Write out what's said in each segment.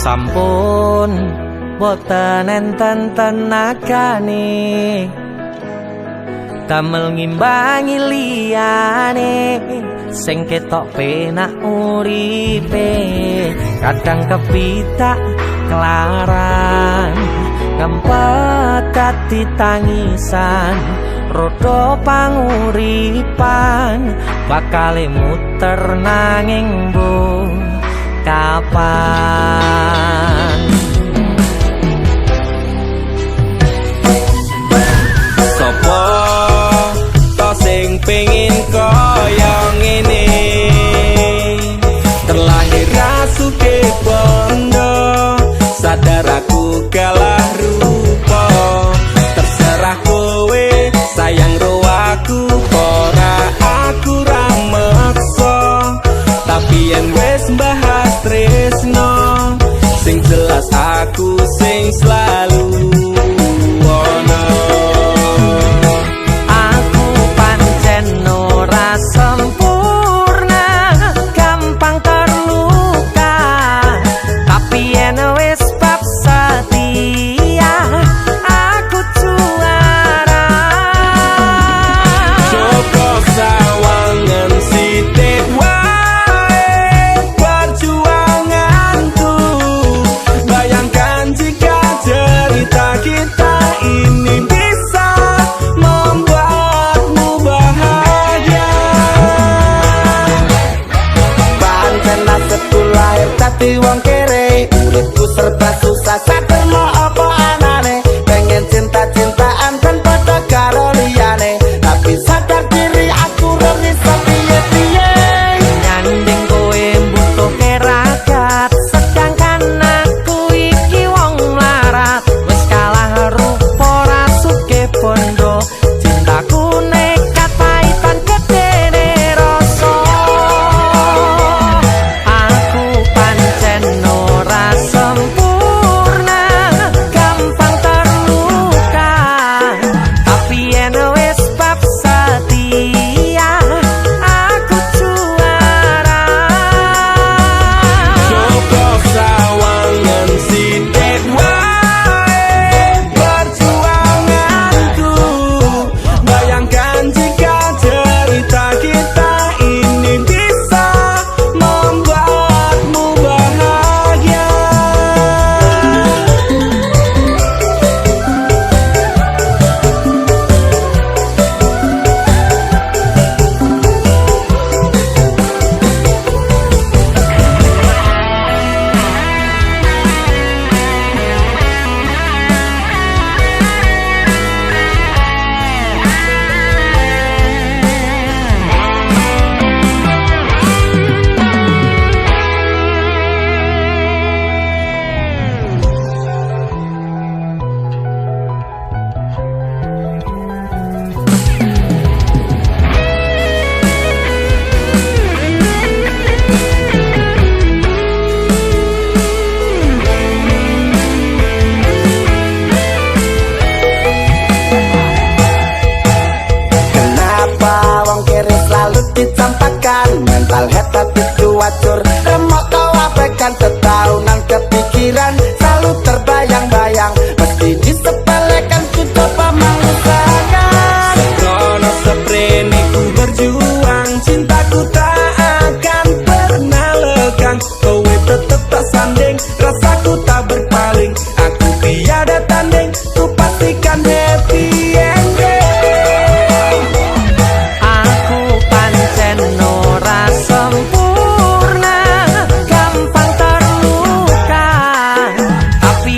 sampun boten enten tenagane damel ngimbangi liyane sing ketok penak uripe kadang kepitak kelaran kempet dadi tangisan rodo panguripan bakale muter nanging bu kapan sopo to sing pengin kaya ngene terlahir rasuke bondo sadar aku kalah rupa terserah kowe sayang ro aku ora aku ra meksa tapi yen wis bahas tresno sing jelas aku sing selalu ono aku pancen ora sempurna gampang terluka tapi yen wis bab setia aku juara Joko sawangan sithik wae perjuanganku bayangkan jika cerita kita ini bisa membuatmu bahagia pancen nasibku lahir dadi wong kere uripku serba susah sadar mau apa anane pengen cinta-cintaan dan pada karo liyane tapi sadar diri aku rong iso piye-piye nyanding kowe butuh keragat sedangkan aku iki wong melarat wis kalah rupa rasuke bondo cintaku nekat paitan gedene rasa aku pancen ora sempurna gampang terluka tapi yen wis bab setia aku juara Joko sawangan sithik wae perjuanganku bayangkan jika cerita kita ini bisa membuatmu bahagia Kenapa wong kiri selalu dicampakkan mental head tapi cuacur remok kau abaikan setaunan kepikiran selalu terbayang-bayang mesti disepelekan ku coba mengusahakan sembrono seprene ku berjuang cintaku tak akan pernah lekang kowe tetep tak sanding rasaku tak berpaling aku tiada tanding ku pastikan happy ending aku pancen ora sempurna gampang terluka tapi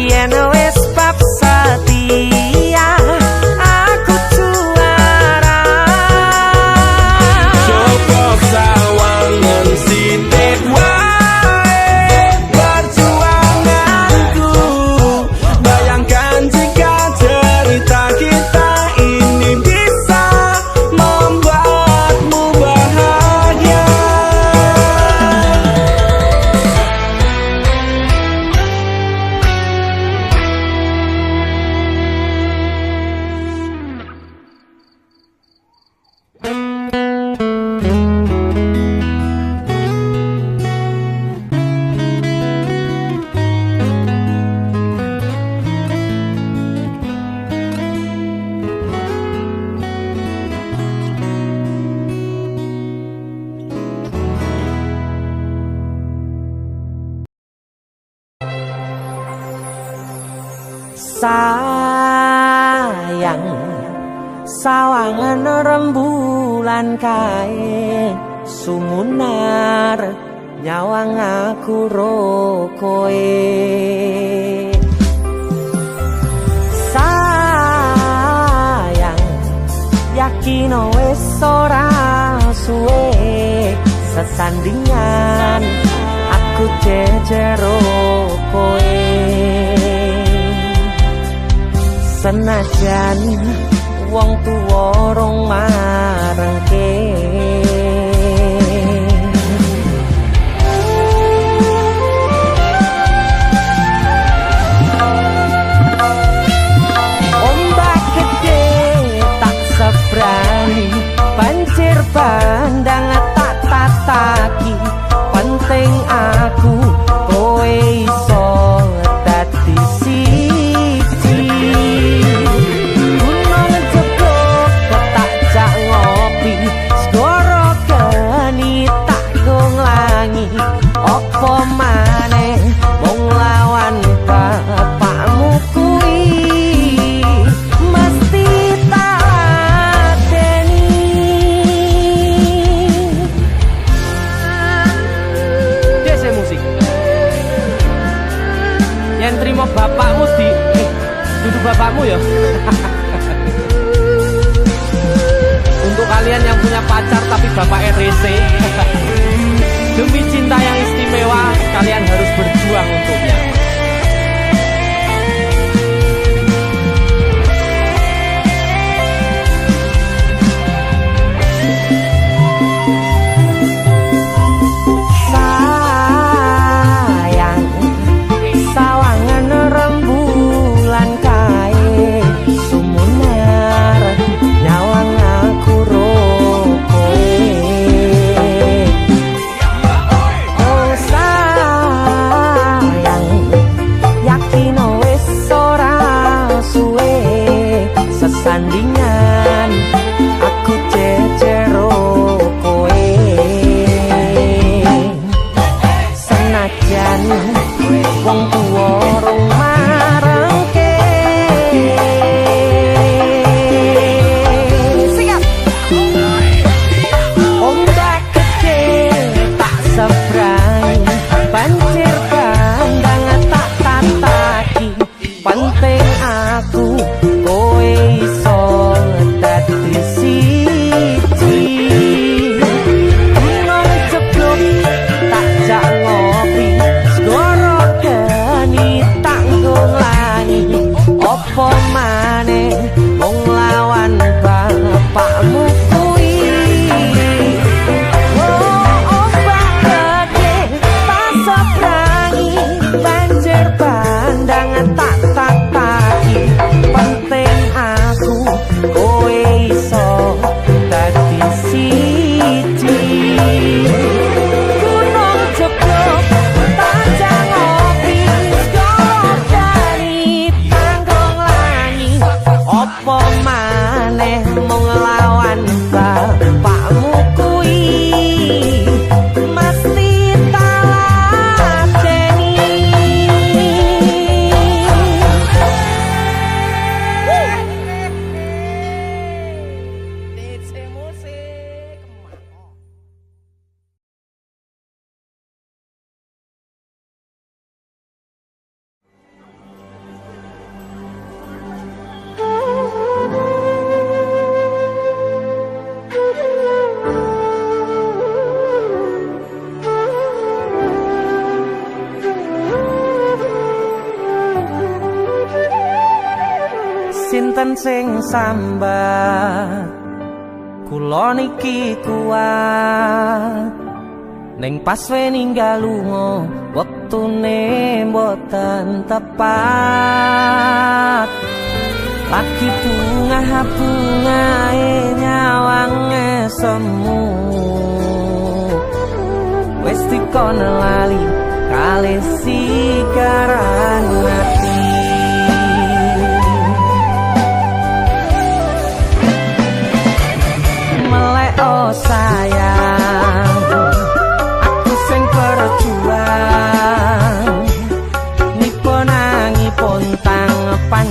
Sayang sawangan rembulan kae sumunar nyawang aku rokoe. Sayang yakin wis ora suwe sesandingan aku jejero koe. Senajan wong tuwa rong marengke ombak gede tak sebrani banjir bandang tak tataki penting aku kowe iso dadi siji. Gunung jebok tak jak ngopi segoro geni tak gonglangi opo maneh wong lawan bapakmu kuwi mesti tak lateni. Dese musik yang terima bapakmu di duduk bapakmu ya. Untuk kalian yang punya pacar tapi bapak RC demi cinta yang istimewa kalian harus berjuang untuknya. Sayang sawangan rembulan kae sumunar nyawang aku rokoe. Oh sayang yakin wis ora suwe sesandingan aku jejero koe. Senajan wong tuwa rong marengke siap ombak gede tak sebrang banjir bandang tak tataki penting aku kowe iso dadi siji. Gunung jeblok tak jak ngopi segoro geni tak nglangi opo maneh wong lawan bapakmu kuwi. Oh ombak gede tak sebrangi banjir bandang tak tataki penting aku kowe iso dadi siji. Gunung jeblok tak jak ngopi segoro geni tanggung langi opo maneh mung lawan bapakmu kuwi mesti tak lateni. DC musik. Sinten sing sambat kula niki kuat ning pas ninggal lunga wektune mboten tepat. Lagi bungae nyawange semu wis dikon lali kalih sikaran ati. Melek oh sayang aku sing berjuang nipo nangi pontang pan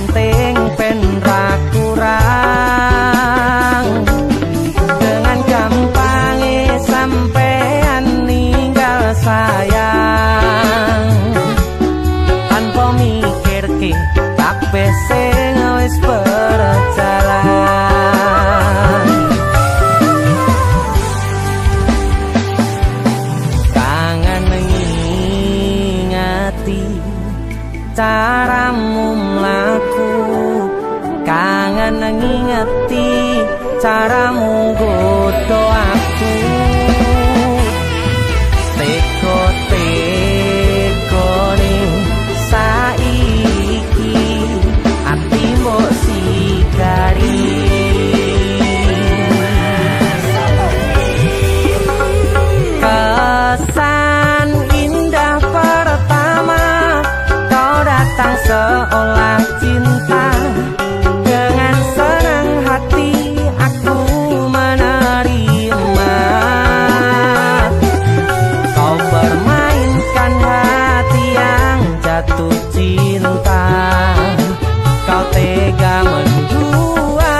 caramu mlaku, kangen ngingeti caramu godho aku. Teko-teko ning saiki ati mbok sikari. Kesan indah pertama kau datang seolah cinta. Dengan senang hati aku menerima. Kau permainkan hati yang jatuh cinta. Kau tega mendua.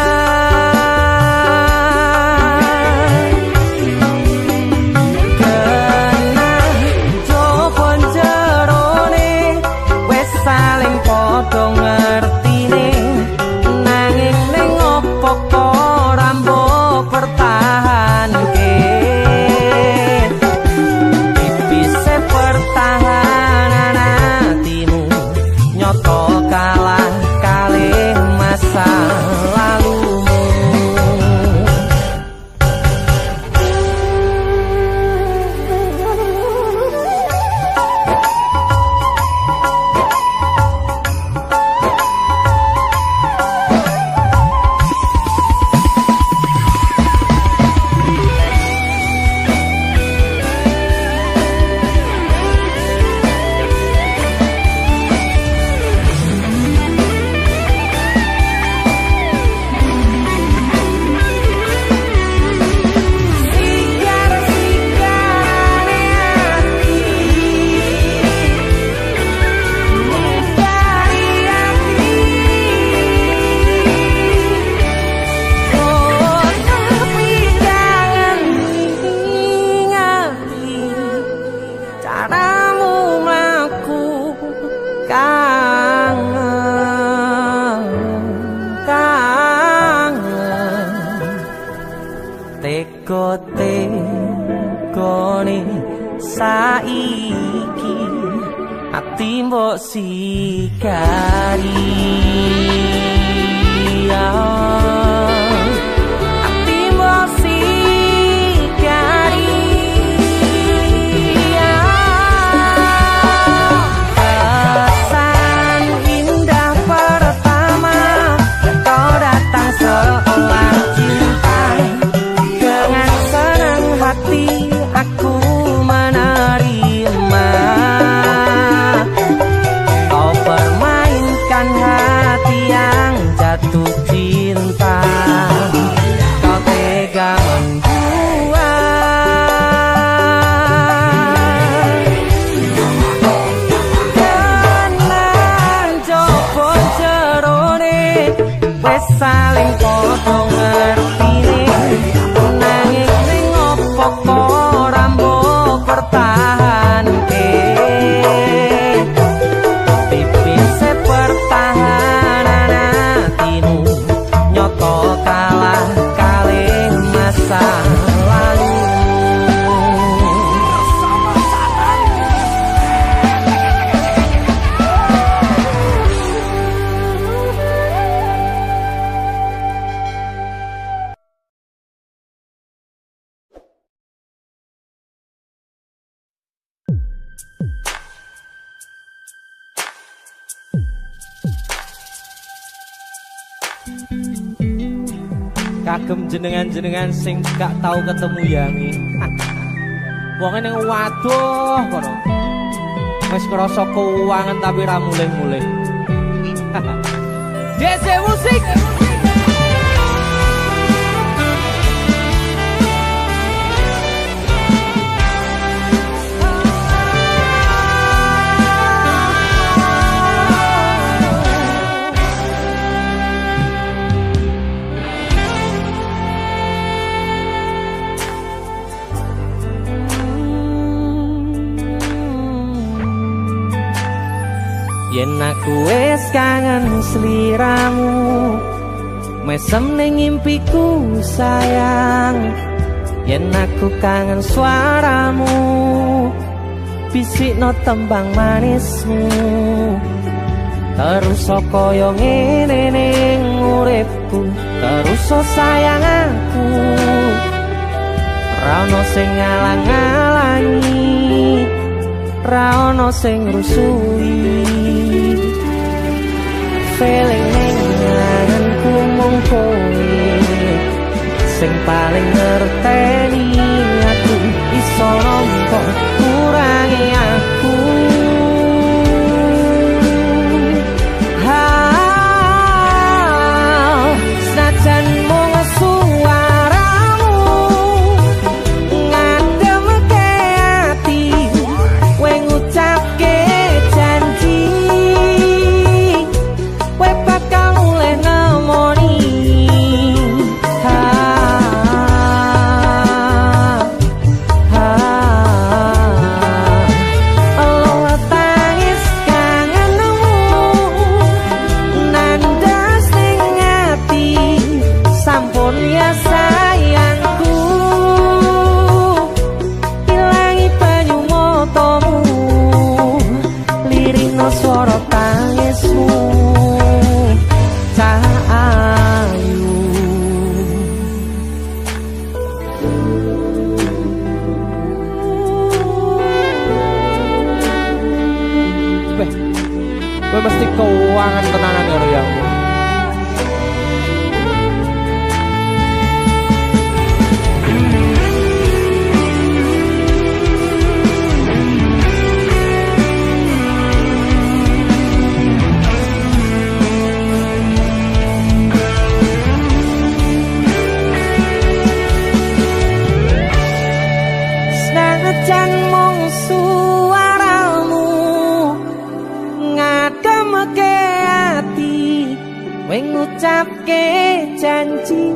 Kena jopon jerone wes saling podo ngertine. Nanging ning opo kok rambok pertahanke. Tipise pertahanan hatimu nyoto kalah kalih masa lalumu. Caramu mlaku kangen, kangen. Teko-tekone saiki ati mbok sikari. Ati mbok sikari. Kesan indah pertama kau datang seolah cinta. Dengan senang hati aku menerima. Kau permainkan hati yang jatuh cinta. Kau tega membuat. Kenang jopo jerone wes saling podo ngertine. Nanging ning opo kok rambok pertahanke. Tipise pertahanan hatimu nyoto kalah kalih masa lalu. Kagem jenengan-jenengan sing gak tau ketemu Yangi. Wong ning waduh kono. Wis krasa keuangan tapi ra mulih-mulih. DC Musik. Yen aku wis kangen sliramu, mesem ning impiku sayang. Yen aku kangen suaramu, bisikno tembang manismu. terus kaya ngene ning uripku, terus sayang aku. Ra ono sing ngalang-alangi, ra ono sing rusui. Feeling ning ngangenku mung kowe sing paling ngerteni aku, iso nampa kurangi aku. Senajan mung suaramu ngademke ati, kowe ngucapke janji kowe bakal mulih nemoni. Suara tangismu tak ayu. Gue mesti keuangan tenanan ya Royang. Senajan mung suaramu ngademke ati, kowe ngucapke janji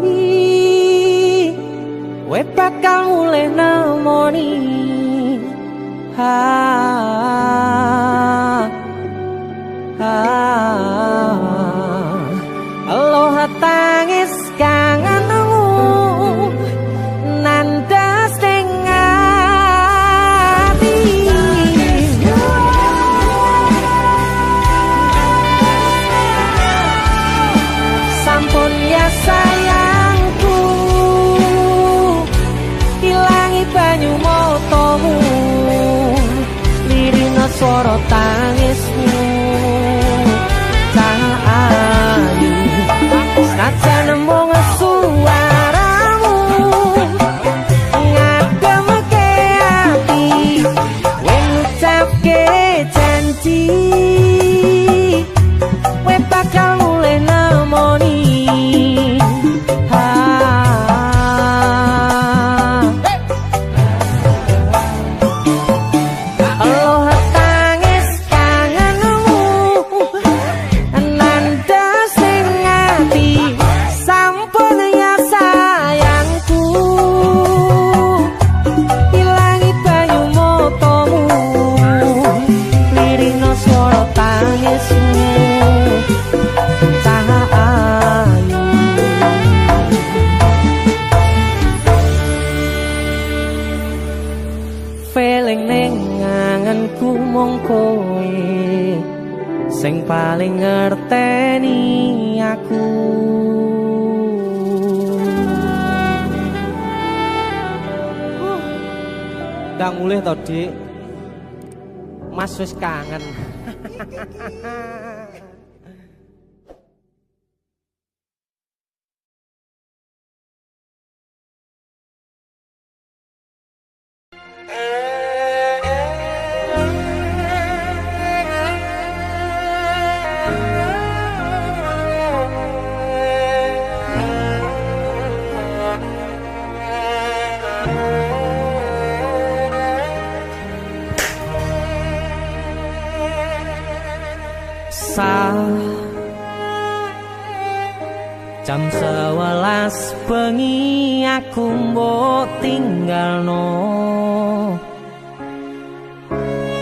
kowe bakal mulih nemoni. Aloha tangis kangenmu nandas ning ati. Sampun ya sayangku, ilangi banyu motomu, lirina swara tangismu tak ayu. Senajan mung suaramu ngademke ati, kowe ngucapke janji kowe bakal mulih nemoni. Aloha tangis kangenmu nandas ning ati, sampun ya sayangku, ilangi banyu motomu, lirina swara tangismu tak ayu. Feeling ning ngangenku mung kowe sing paling ngerteni aku. Ndang mulih to, Dik. Mas wis kangen. Jam 11 bengi aku mbok tinggalno,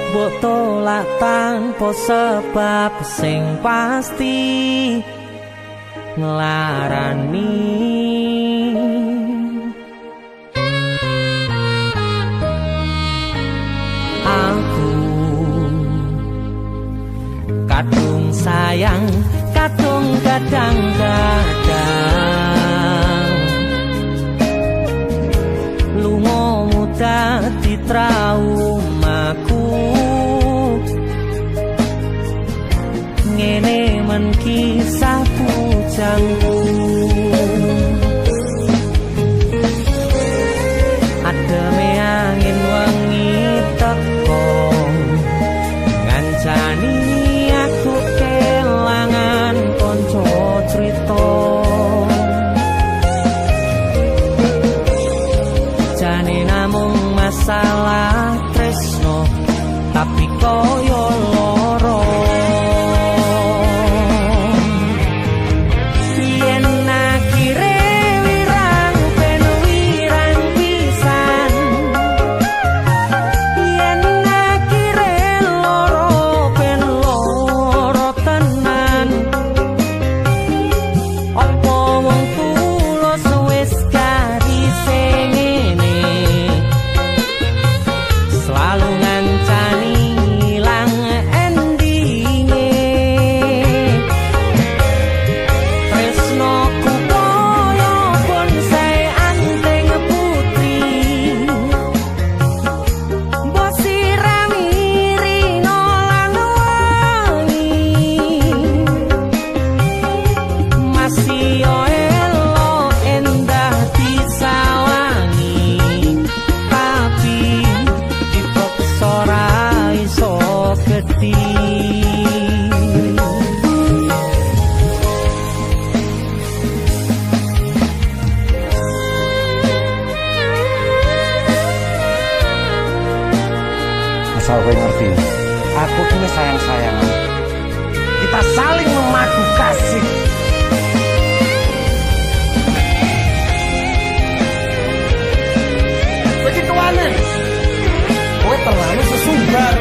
mbok tolak tanpa sebab sing pasti nglarani. Aku kadung sayang sayang kadung kadang-kadang lungamu dadi traumaku ngene men kisah bujangku ademe angin wengi teko ngancani aku kelangan konco crita jane namung masalah tresno tapi koyo loro yen akhire wirang ben wirang pisan yen akhire loro ben loro tenan opo wong tulus wis karise ngene selalu ngancani ilang endinge tresnoku koyo bonsai anteng putri mbok sirami rino lan wangi masih yo elo endah disawangi tapi dipaksa ora iso gedhi asal kowe ngerti aku kini sayang-sayangan kita saling memadu kasih begitu aneh kowe terlalu sesumbar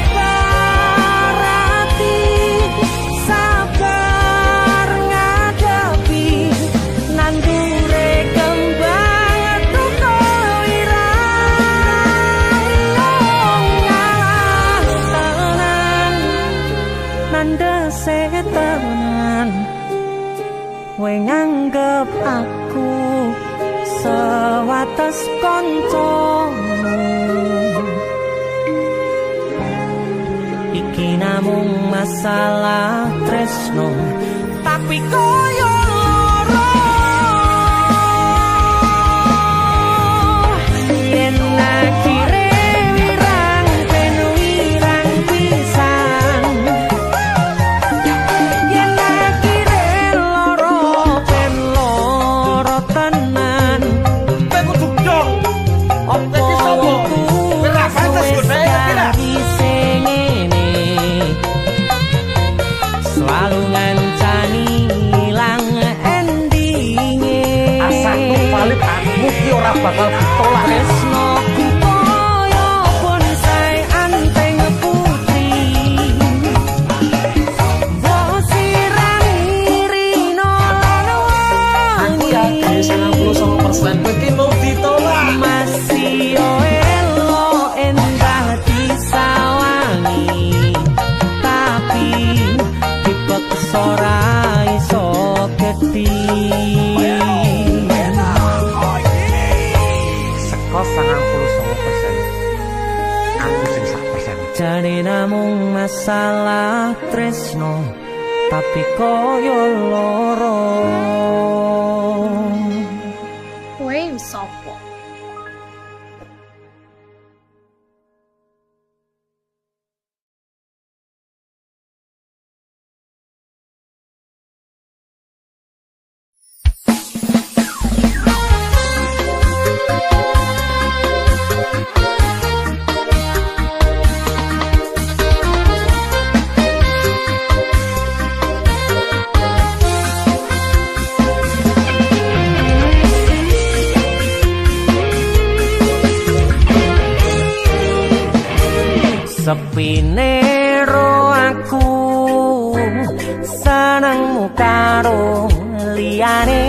sabar hati sabar ngadepi nandure kembang tuko irang tenan nandese tenan kowe nganggep aku sewates kancamu iki namung masalah tresno tapi koyo loro yen akhire wirang ben wirang pisan yen akhire loro ben loro tenan kowe kudu dong opo wongku Ora pantes kok saya kira. selalu ngancani ilang endinge asakku valid aku ki ora bakal ditolak tresnoku koyo bonsai anteng putri mbok sirami rino lan aku yakin wangi 99% kowe ki mau ditolak masih yo elo endah disawangi tapi dipaksa ora iso gedhi seko 99% aku sing 1%. jane namung masalah tresno tapi koyo loro kowe sapa sepine ro aku senengmu karo liyane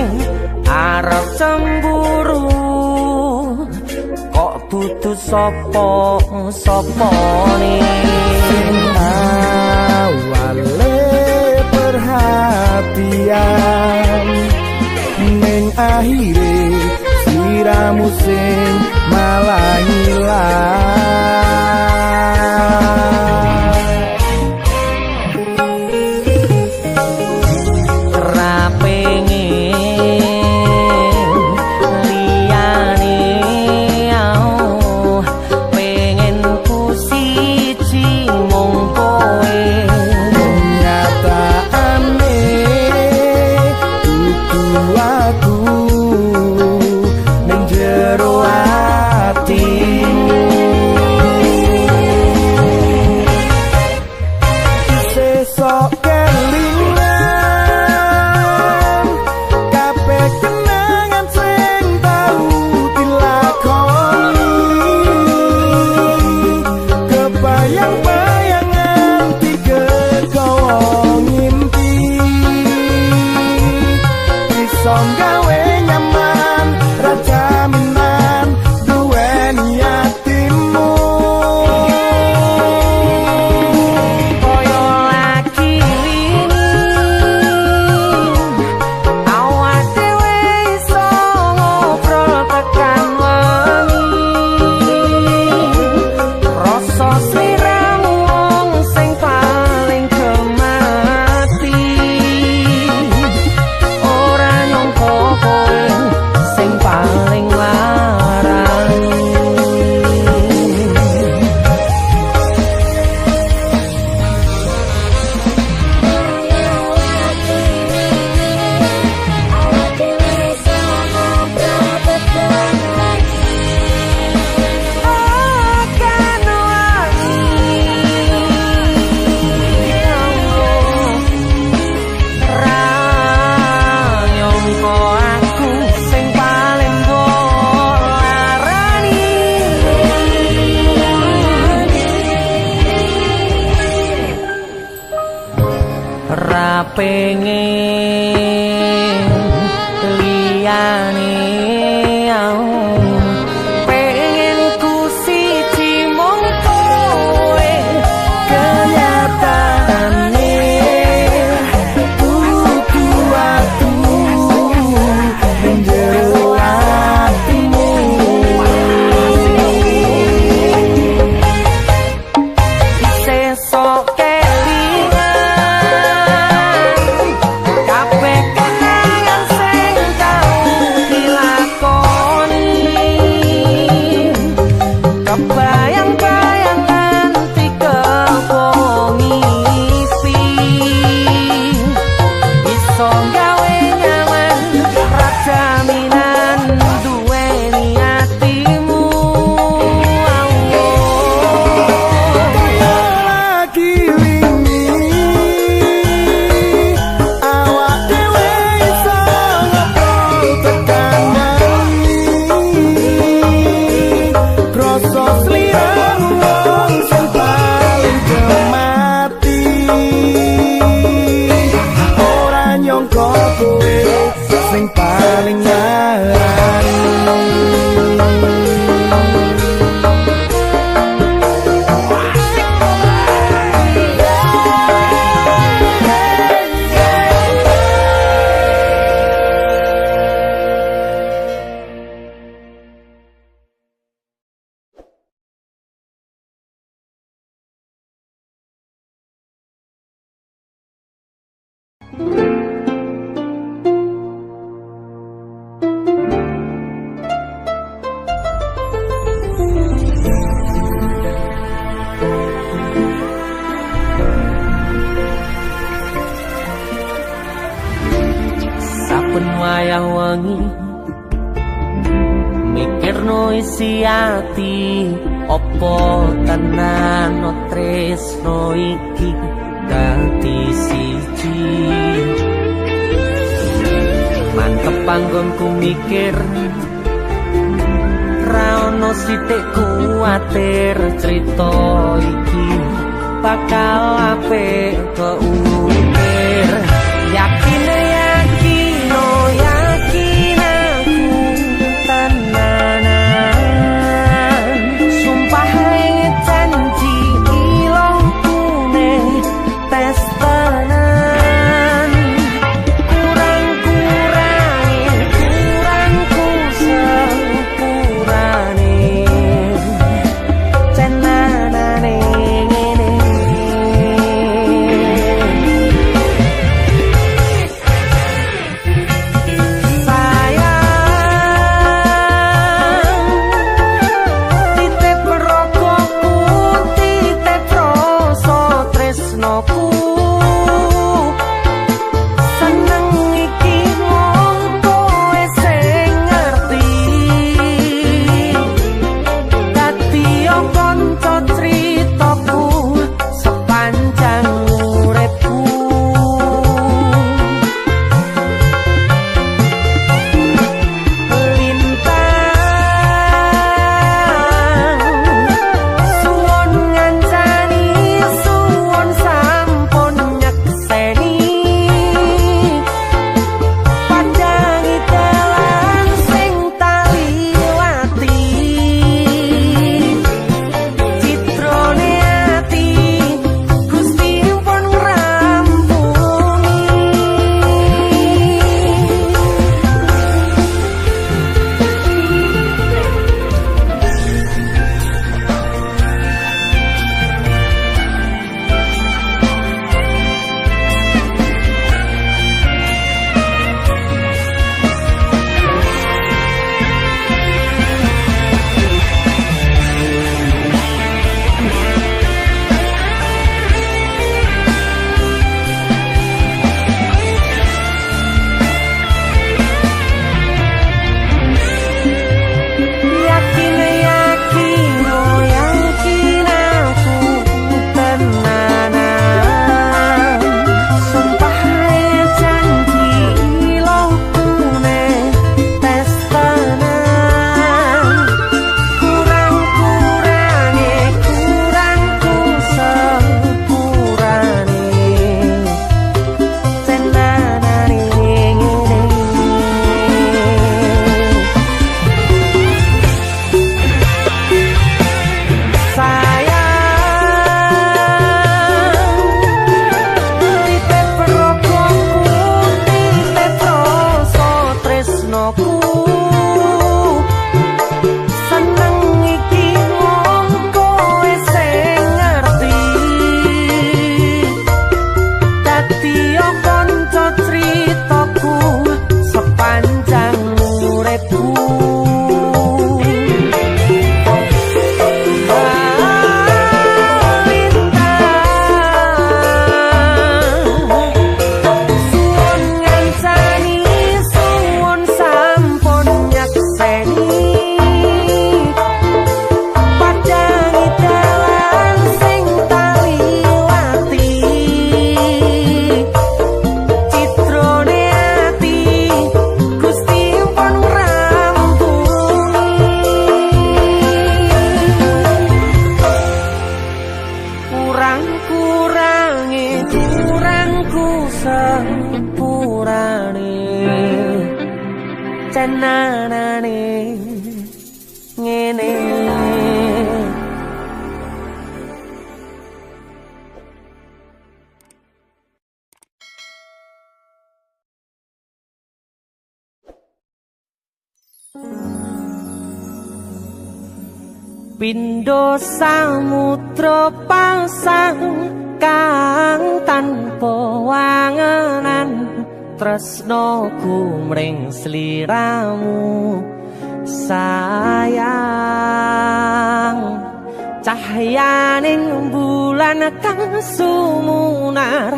arep cemburu dudu sapa-sapane sing awale perhatian ning akhire siramu sing malah pengen liyane pengen ku siji mung kowe kenyataane kudu atu njero atimu sesok sing paling ngarani wayah wengi mikirno isi ati opo tenan tresno iki dadi siji mantep panggonku mikir ra ono sithik kuwatir crita iki bakal apik keukir yakin yakin aku tenanan tenanane ngene Pindho samudra pasang kang tanpa wangenan tresnaku mring sliramu sayang cahyaning bulan kang sumunar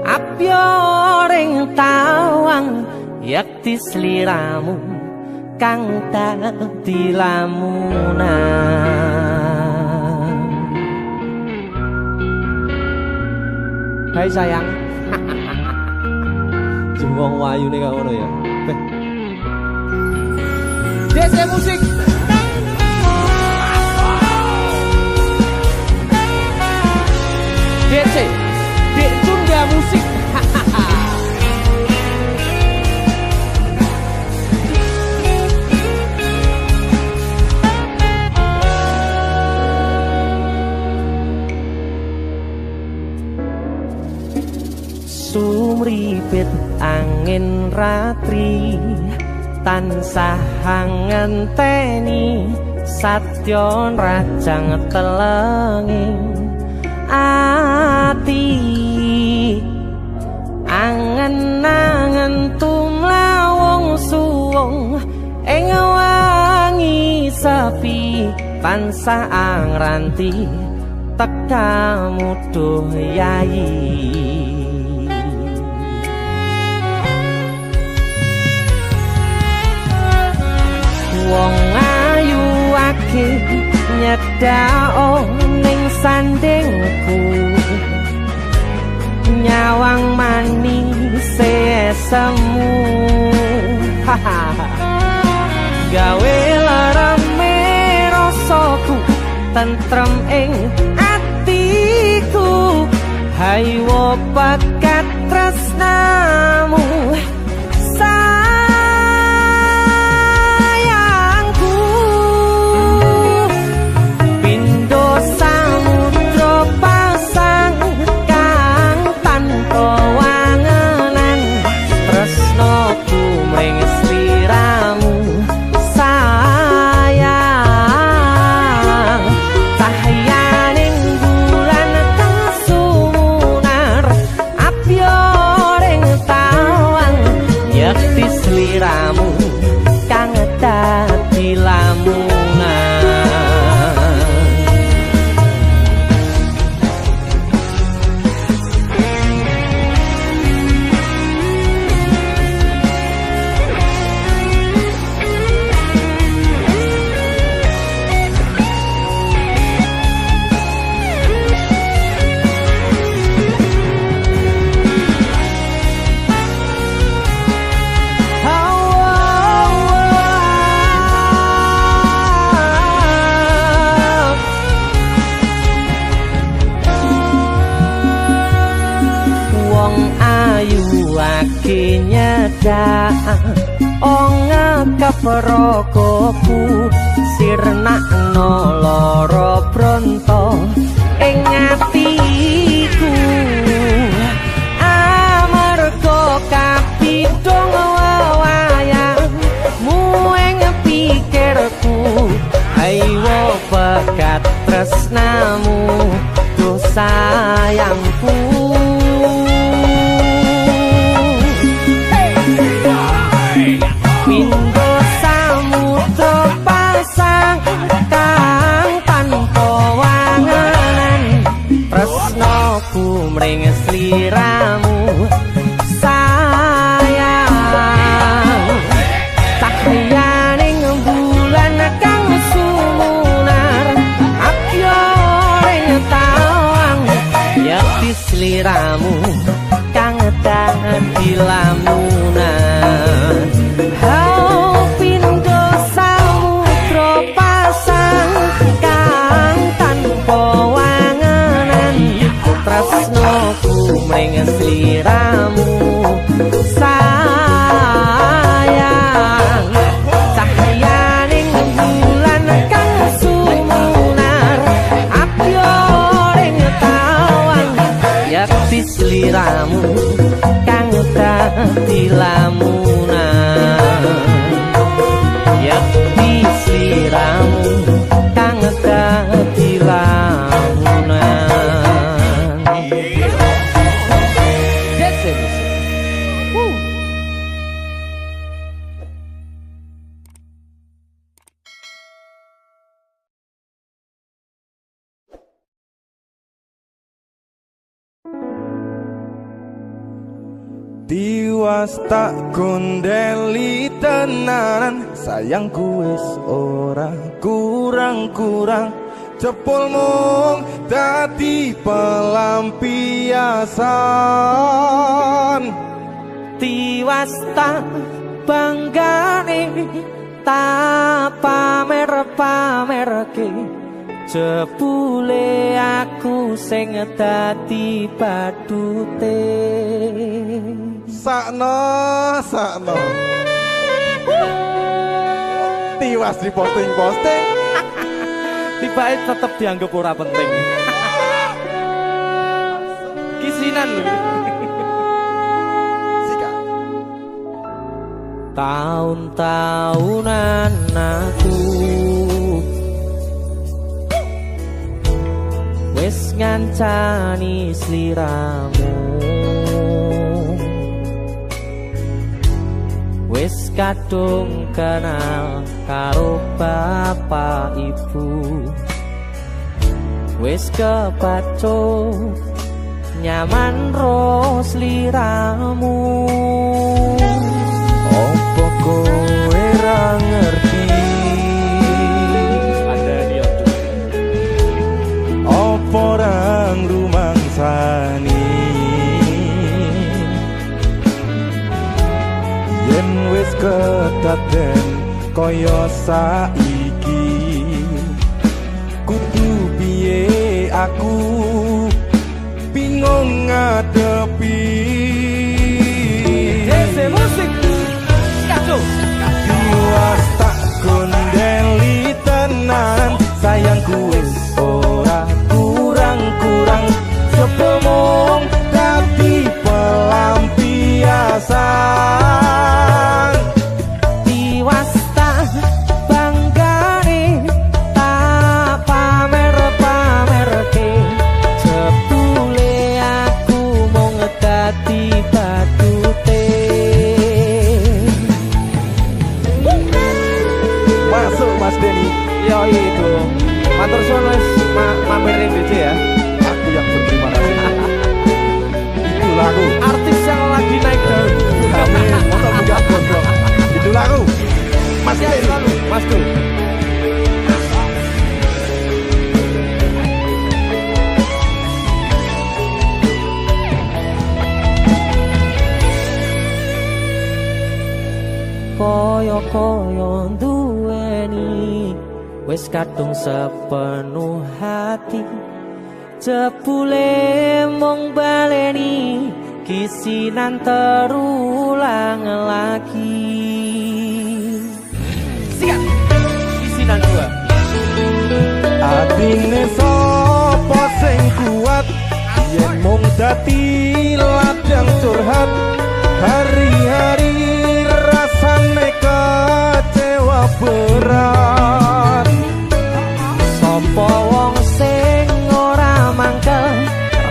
apyoring tawang yakti sliramu kang dadi lamunan Hai sayang Jengwong wayu nih kak ngono ya DC musik DC Dek Tunda musik Sumripit angin ratri tansah ngenteni satyon rajang telenging ati angen-angen tumlawung suwung ing wangi sepi tansah angranti tekamu duh yayi wong ayu akeh nyedhao ning sandingku nyawang manis semu gawe larame rasaku tentrem ing atiku haywo pakat tresnamu Prokoku sirnakno lara bronto ing atiku amarga kapidhong wayangmu ing pikirku ayo pekat tresnamu duh sayangku mring sliramu sayang cahyaning bulan kang sumunar apyoring tawang yakti sliramu kang dadi lamunan pindho samudra pasang kang tanpa tresnoku mring sliramu sayang sliramu kang dadi lamunan yakti sliramu kang dadi lamunan. Tiwas tak gondeli tenanan, sayangku wis ora kurang-kurang, jebul mung dadi pelampiasan. Tiwas tak banggane tak pamer-pamerke, jebule aku sing dadi badute. Sakno tiwas di posting-posting Tibae tetep dianggap ora penting. Kisinan lho. Sika Tahun-tahunan aku wis ngancani sliramu, wis kadung kenal karo bapak ibu, wis kepacu nyaman ro sliramu. opo kowe ra ngerti, opo ra ngrumangsani yen wis kedaden kaya saiki. Kudu piye aku bingung ngadepi. Dese musik kacau. Tiwas tak gondeli tenan, sayangku wis ora kurang-kurang, sepemong dadi pelampiasan. Tiwas tak banggane tak pamer-pamerke, jebule aku mung dadi badute. Masuk Mas Denny. Yo itu matur suwun wis mampir DC ya. Aku yang berterima kasih. Itu lagu. Artis yang lagi naik daun. Amin. Untuk enggak gondrong. Itu lagu. Mas Denny. Mas Du. Koyo-koyo duweni wis kadung sepenuh hati, jebule mung baleni kisinan terulang lagi. Siap kisinan dua. Atine sapa sing kuat yen mung dadi ladang curhat, hari-hari rasane kecewa berat. Sopo wong sing ora mangkel,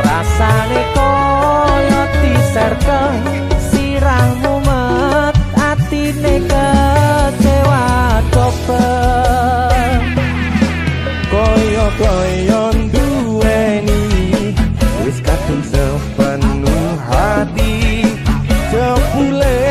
rasane koyo diserkel, sirahmu met atine kecewa dobel. Koyo-koyo duweni wis kadung sepenuh hati, jebule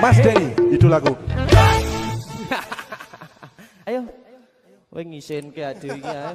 Mas Denny, idolaku. Ayo. Kowe ngisin ke ade iki ae.